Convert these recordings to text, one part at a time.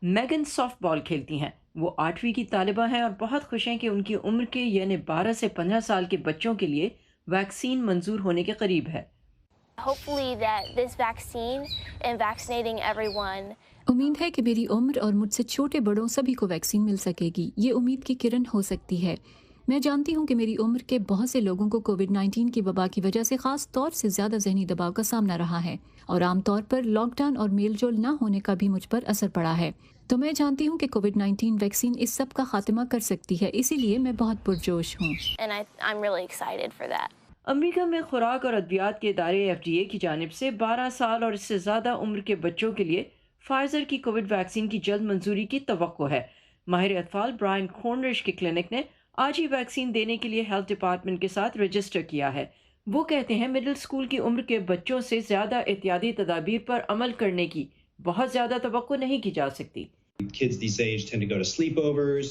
میگن soft بال کھیلتی ہیں۔ وہ 8ویں کی طالبہ ہیں اور بہت خوش ہیں کہ ان کی عمر کے یعنی 12 سے 15 سال کے بچوں کے لیے ویکسین منظور ہونے کے قریب ہے۔ Hopefully that this vaccine and vaccinating everyone. امید ہے کہ میری عمر اور مجھ سے چھوٹے بڑوں سبھی کو ویکسین مل سکے گی، یہ امید کی کرن ہو سکتی ہے۔ میں جانتی ہوں کہ میری عمر کے بہت سے لوگوں کو کووڈ-19 کی وبا کی وجہ سے خاص طور سے زیادہ ذہنی دباؤ کا سامنا رہا ہے، اور عام طور پر لاک ڈاؤن اور میل جول نہ ہونے کا بھی مجھ پر اثر پڑا ہے۔ تو میں جانتی ہوں کہ کووڈ-19 ویکسین اس سب کا خاتمہ کر سکتی ہے، اسی لیے میں بہت پرجوش ہوں۔ And I'm really excited for that. امریکہ میں خوراک اور ادویات کے ادارے FDA کی جانب سے 12 سال اور اس سے زیادہ عمر کے بچوں کے لیے فائزر کی کووڈ ویکسین کی جلد منظوری کی توقع ہے۔ ماہر اطفال برائن کورنرش کے کلینک نے آج ہی ویکسین دینے کے لیے ہیلتھ ڈپارٹمنٹ کے ساتھ رجسٹر کیا ہے۔ وہ کہتے ہیں مڈل اسکول کی عمر کے بچوں سے زیادہ احتیاطی تدابیر پر عمل کرنے کی بہت زیادہ توقع نہیں کی جا سکتی۔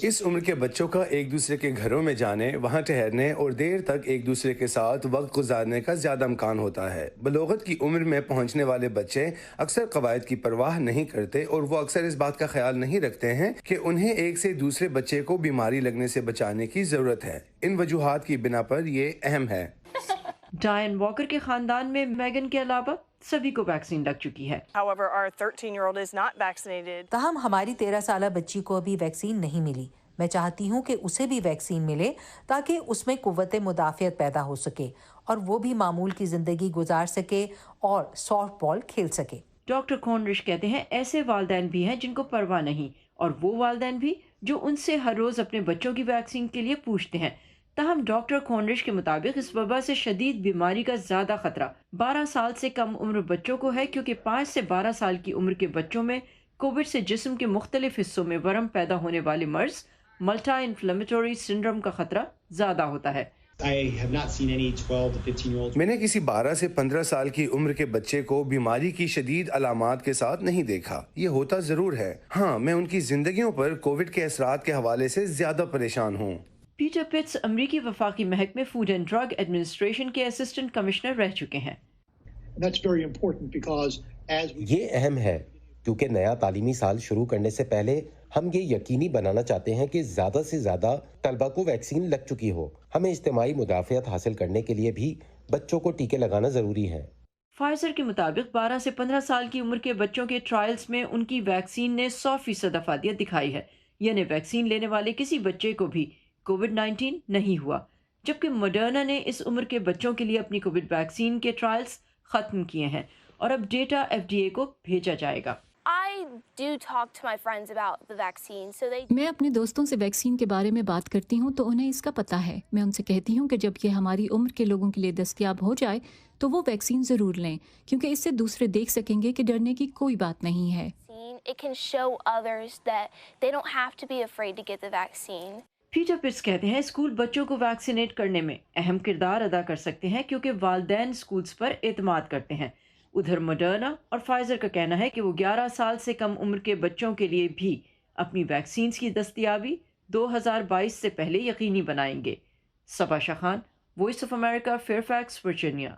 اس عمر کے بچوں کا ایک دوسرے کے گھروں میں جانے، وہاں ٹھہرنے اور دیر تک ایک دوسرے کے ساتھ وقت گزارنے کا زیادہ امکان ہوتا ہے۔ بلوغت کی عمر میں پہنچنے والے بچے اکثر قواعد کی پرواہ نہیں کرتے، اور وہ اکثر اس بات کا خیال نہیں رکھتے ہیں کہ انہیں ایک سے دوسرے بچے کو بیماری لگنے سے بچانے کی ضرورت ہے۔ ان وجوہات کی بنا پر یہ اہم ہے۔ ڈائن واکر کے خاندان میں میگن کے علاوہ سبھی کو ویکسین لگ چکی ہے۔ However, our 13-year-old is not vaccinated. تاہم ہماری 13 سالہ بچی کو ابھی ویکسین نہیں ملی۔ میں چاہتی ہوں کہ اسے بھی ویکسین ملے تاکہ اس میں قوت مدافعت پیدا ہو سکے اور وہ بھی معمول کی زندگی گزار سکے اور سافٹ بال کھیل سکے۔ ڈاکٹر کورنرش کہتے ہیں ایسے والدین بھی ہیں جن کو پرواہ نہیں، اور وہ والدین بھی جو ان سے ہر روز اپنے بچوں کی ویکسین کے لیے پوچھتے ہیں۔ تاہم ڈاکٹر کورنرش کے مطابق اس وبا سے شدید بیماری کا زیادہ خطرہ 12 سال سے کم عمر بچوں کو ہے، کیونکہ 5 سے 12 سال کی عمر کے بچوں میں کووڈ سے جسم کے مختلف حصوں میں ورم پیدا ہونے والے مرض ملٹی انفلیمیٹری سنڈروم کا خطرہ زیادہ ہوتا ہے۔ میں نے کسی 12 سے 15 سال کی عمر کے بچے کو بیماری کی شدید علامات کے ساتھ نہیں دیکھا۔ یہ ہوتا ضرور ہے، ہاں میں ان کی زندگیوں پر کووڈ کے اثرات کے حوالے سے زیادہ پریشان ہوں۔ پیٹر پٹس امریکی وفاقی محکمہ فوڈ اینڈ ڈرگ ایڈمنسٹریشن کے اسسٹنٹ کمشنر رہ چکے ہیں۔ یہ اہم ہے کیونکہ نیا تعلیمی سال شروع کرنے سے پہلے ہم یہ یقینی بنانا چاہتے ہیں کہ زیادہ سے زیادہ طلبہ کو ویکسین لگ چکی ہو۔ ہمیں اجتماعی مدافعت حاصل کرنے کے لیے بھی بچوں کو ٹیکے لگانا ضروری ہے۔ فائزر کے مطابق 12 سے 15 سال کی عمر کے بچوں کے ٹرائلز میں ان کی ویکسین نے 100% افادیت دکھائی ہے، یعنی ویکسین لینے والے کسی بچے کو بھی کووڈ-19 نہیں ہوا، جبکہ مڈرنا نے اس عمر کے بچوں کے لیے اپنی کووڈ ویکسین کے ٹرائلز ختم کیے ہیں، اور اب ڈیٹا FDA کو بھیجا جائے گا۔ I do talk to my friends about the vaccine, so they. میں اپنے دوستوں سے ویکسین کے بارے میں بات کرتی ہوں تو انہیں اس کا پتہ ہے۔ میں ان سے کہتی ہوں کہ جب یہ ہماری عمر کے لوگوں کے لیے دستیاب ہو جائے تو وہ ویکسین ضرور لیں، کیونکہ اس سے دوسرے دیکھ سکیں گے کہ ڈرنے کی کوئی بات نہیں ہے۔ It can show others that they don't have to be afraid to get the vaccine. Peter Pitts کہتے ہیں اسکول بچوں کو ویکسینیٹ کرنے میں اہم کردار ادا کر سکتے ہیں، کیونکہ والدین اسکولز پر اعتماد کرتے ہیں۔ ادھر مڈرنا اور فائزر کا کہنا ہے کہ وہ 11 سال سے کم عمر کے بچوں کے لیے بھی اپنی ویکسینز کی دستیابی 2022 سے پہلے یقینی بنائیں گے۔ Saba Shah Khan, voice of America, Fairfax, Virginia.